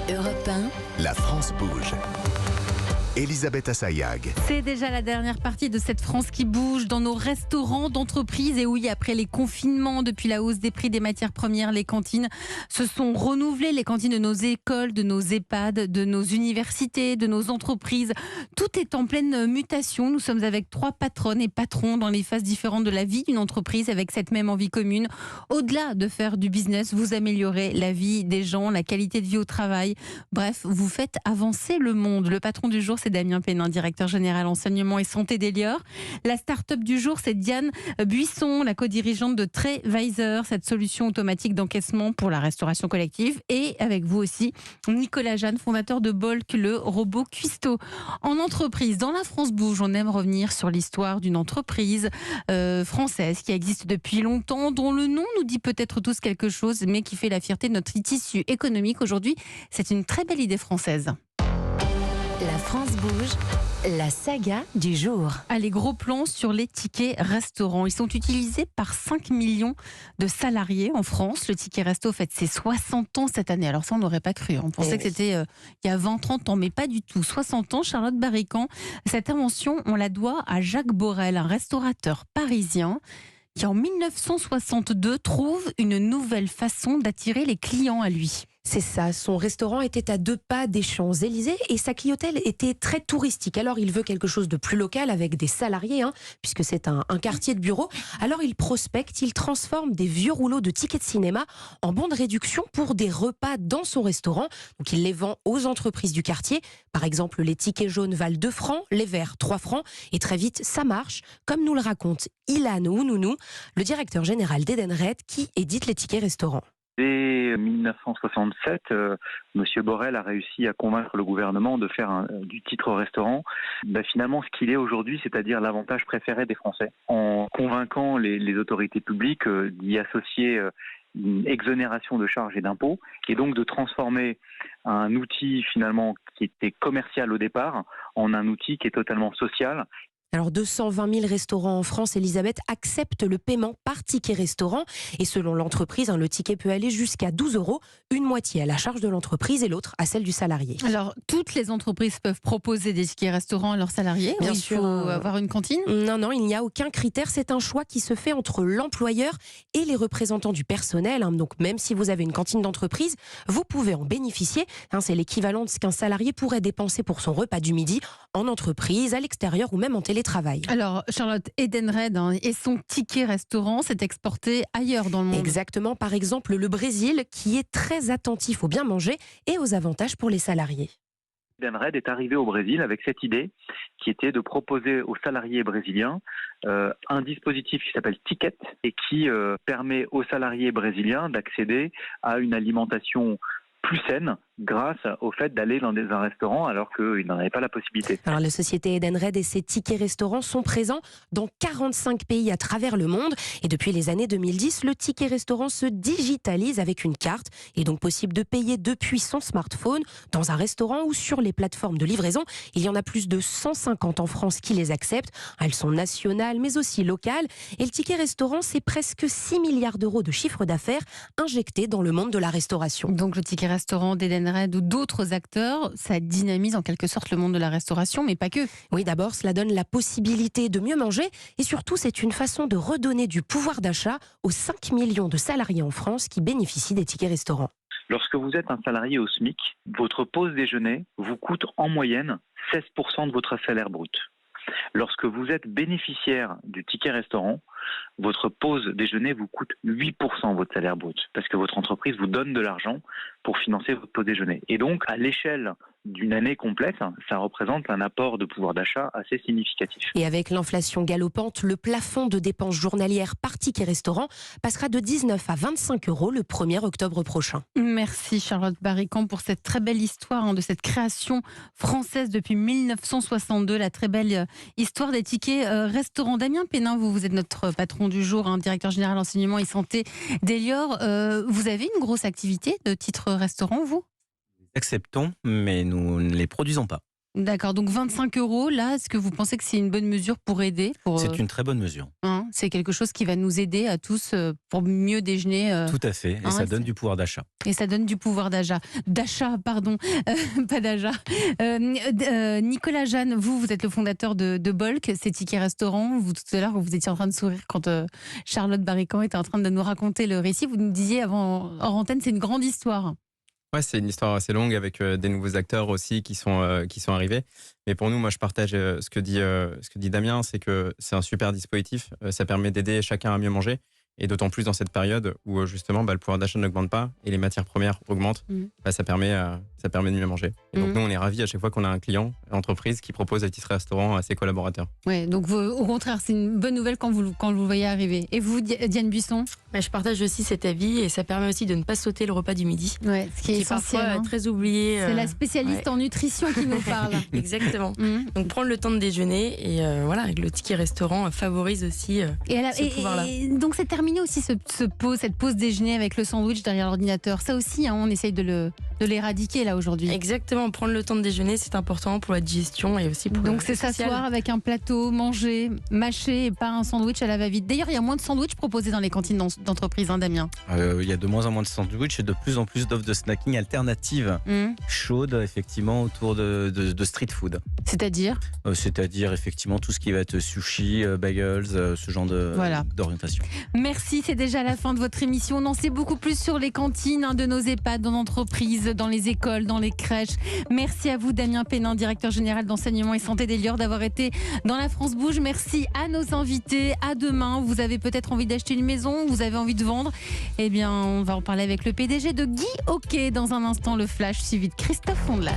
Europe 1, La France bouge. Elisabeth Assayag. C'est déjà la dernière partie de cette France qui bouge dans nos restaurants d'entreprise. Et oui, après les confinements, depuis la hausse des prix des matières premières, les cantines se sont renouvelées. Les cantines de nos écoles, de nos EHPAD, de nos universités, de nos entreprises. Tout est en pleine mutation. Nous sommes avec 3 patronnes et patrons dans les phases différentes de la vie d'une entreprise avec cette même envie commune. Au-delà de faire du business, vous améliorez la vie des gens, la qualité de vie au travail. Bref, vous faites avancer le monde. Le patron du jour, c'est Damien Pénin, directeur général enseignement et santé d'Elior. La start-up du jour, c'est Diane Buisson, la co-dirigeante de Trayvisor, cette solution automatique d'encaissement pour la restauration collective. Et avec vous aussi, Nicolas Jeanne, fondateur de Bolk, le robot cuistot. En entreprise, dans la France bouge, on aime revenir sur l'histoire d'une entreprise française qui existe depuis longtemps, dont le nom nous dit peut-être tous quelque chose, mais qui fait la fierté de notre tissu économique aujourd'hui. C'est une très belle idée française. La France bouge, la saga du jour. Allez, gros plan sur les tickets restaurants. Ils sont utilisés par 5 millions de salariés en France. Le ticket resto fête ses 60 ans cette année. Alors ça, on n'aurait pas cru. On pensait que c'était il y a 20-30 ans, mais pas du tout. 60 ans, Charlotte Barrican. Cette invention, on la doit à Jacques Borel, un restaurateur parisien qui, en 1962, trouve une nouvelle façon d'attirer les clients à lui. C'est ça, son restaurant était à 2 pas des Champs-Élysées et sa clientèle était très touristique. Alors il veut quelque chose de plus local avec des salariés, puisque c'est un quartier de bureau. Alors il prospecte, il transforme des vieux rouleaux de tickets de cinéma en bons de réduction pour des repas dans son restaurant. Donc il les vend aux entreprises du quartier. Par exemple, les tickets jaunes valent 2 francs, les verts 3 francs. Et très vite, ça marche, comme nous le raconte Ilan Ounounous, le directeur général d'Edenred qui édite les tickets restaurants. Dès 1967, M. Borel a réussi à convaincre le gouvernement de faire du titre restaurant finalement ce qu'il est aujourd'hui, c'est-à-dire l'avantage préféré des Français, en convainquant les autorités publiques d'y associer une exonération de charges et d'impôts, et donc de transformer un outil finalement qui était commercial au départ en un outil qui est totalement social. Alors 220 000 restaurants en France, Elisabeth, acceptent le paiement par ticket restaurant. Et selon l'entreprise, le ticket peut aller jusqu'à 12 €, une moitié à la charge de l'entreprise et l'autre à celle du salarié. Alors, toutes les entreprises peuvent proposer des tickets restaurants à leurs salariés. Bien il sûr. faut avoir une cantine. Non, il n'y a aucun critère. C'est un choix qui se fait entre l'employeur et les représentants du personnel. Donc même si vous avez une cantine d'entreprise, vous pouvez en bénéficier. C'est l'équivalent de ce qu'un salarié pourrait dépenser pour son repas du midi en entreprise, à l'extérieur ou même en télétravail. Alors, Charlotte, Edenred et son ticket restaurant s'est exporté ailleurs dans le monde. Exactement. Par exemple, le Brésil, qui est très attentif au bien manger et aux avantages pour les salariés. Edenred est arrivé au Brésil avec cette idée qui était de proposer aux salariés brésiliens un dispositif qui s'appelle Ticket et qui permet aux salariés brésiliens d'accéder à une alimentation plus saine grâce au fait d'aller dans un restaurant alors qu'ils n'en avaient pas la possibilité. Alors la société Edenred et ses tickets restaurants sont présents dans 45 pays à travers le monde. Et depuis les années 2010, le ticket restaurant se digitalise avec une carte. Il est donc possible de payer depuis son smartphone dans un restaurant ou sur les plateformes de livraison. Il y en a plus de 150 en France qui les acceptent. Elles sont nationales mais aussi locales. Et le ticket restaurant, c'est presque 6 milliards d'euros de chiffre d'affaires injectés dans le monde de la restauration. Donc le ticket restaurant d'Edenred ou d'autres acteurs, ça dynamise en quelque sorte le monde de la restauration, mais pas que. Oui, d'abord, cela donne la possibilité de mieux manger et surtout, c'est une façon de redonner du pouvoir d'achat aux 5 millions de salariés en France qui bénéficient des tickets restaurants. Lorsque vous êtes un salarié au SMIC, votre pause déjeuner vous coûte en moyenne 16% de votre salaire brut. Lorsque vous êtes bénéficiaire du ticket restaurant, votre pause déjeuner vous coûte 8% de votre salaire brut, parce que votre entreprise vous donne de l'argent pour financer votre pause déjeuner. Et donc, à l'échelle d'une année complète, ça représente un apport de pouvoir d'achat assez significatif. Et avec l'inflation galopante, le plafond de dépenses journalières par ticket restaurant passera de 19 à 25 € le 1er octobre prochain. Merci Charlotte Barrican pour cette très belle histoire de cette création française depuis 1962, la très belle histoire des tickets restaurants. Damien Pénin, vous êtes notre patron du jour, directeur général enseignement et santé d'Elior. Vous avez une grosse activité de titres restaurant, vous ? Acceptons, mais nous ne les produisons pas. D'accord, donc 25 €, là, est-ce que vous pensez que c'est une bonne mesure pour aider C'est une très bonne mesure. C'est quelque chose qui va nous aider à tous pour mieux déjeuner. Tout à fait, et ça donne du pouvoir d'achat. Et ça donne du pouvoir d'achat. Pas d'achat. Nicolas Jeanne, vous êtes le fondateur de Bolk, ces tickets restaurants. Vous, tout à l'heure, vous étiez en train de sourire quand Charlotte Barrican était en train de nous raconter le récit. Vous nous disiez avant, hors antenne, c'est une grande histoire. Ouais, c'est une histoire assez longue avec des nouveaux acteurs aussi qui sont arrivés. Mais pour nous, moi, je partage ce que dit Damien, c'est que c'est un super dispositif. Ça permet d'aider chacun à mieux manger. Et d'autant plus dans cette période où justement le pouvoir d'achat n'augmente pas et les matières premières augmentent, ça permet de mieux manger. Et donc nous, on est ravis à chaque fois qu'on a un client, une entreprise qui propose des titres restaurants à ses collaborateurs. Ouais, donc au contraire, c'est une bonne nouvelle quand vous le voyez arriver. Et vous, Diane Buisson? Je partage aussi cet avis et ça permet aussi de ne pas sauter le repas du midi. Ouais, ce qui est essentiel, parfois très oublié. C'est la spécialiste en nutrition qui nous parle. Exactement. Donc prendre le temps de déjeuner et avec le ticket restaurant favorise aussi ce pouvoir-là. Et donc c'est terminé aussi cette pause déjeuner avec le sandwich derrière l'ordinateur. Ça aussi, on essaye de l'éradiquer là aujourd'hui. Exactement, prendre le temps de déjeuner, c'est important pour la digestion et aussi pour donc c'est s'asseoir avec un plateau, manger, mâcher et pas un sandwich à la va-vite. D'ailleurs, il y a moins de sandwichs proposés dans les cantines d'entreprise, Damien. Il y a de moins en moins de sandwichs et de plus en plus d'offres de snacking alternatives chaudes, effectivement, autour de street food. C'est-à-dire effectivement tout ce qui va être sushi, bagels, ce genre d'orientation. Merci, c'est déjà la fin de votre émission. On en sait beaucoup plus sur les cantines de nos EHPAD, dans l'entreprise, dans les écoles, dans les crèches. Merci à vous, Damien Pénin, directeur général d'enseignement et santé des Lieurs, d'avoir été dans La France Bouge. Merci à nos invités. À demain. Vous avez peut-être envie d'acheter une maison, vous avez envie de vendre. Eh bien, on va en parler avec le PDG de Guy Hockey dans un instant. Le flash suivi de Christophe Fondelat.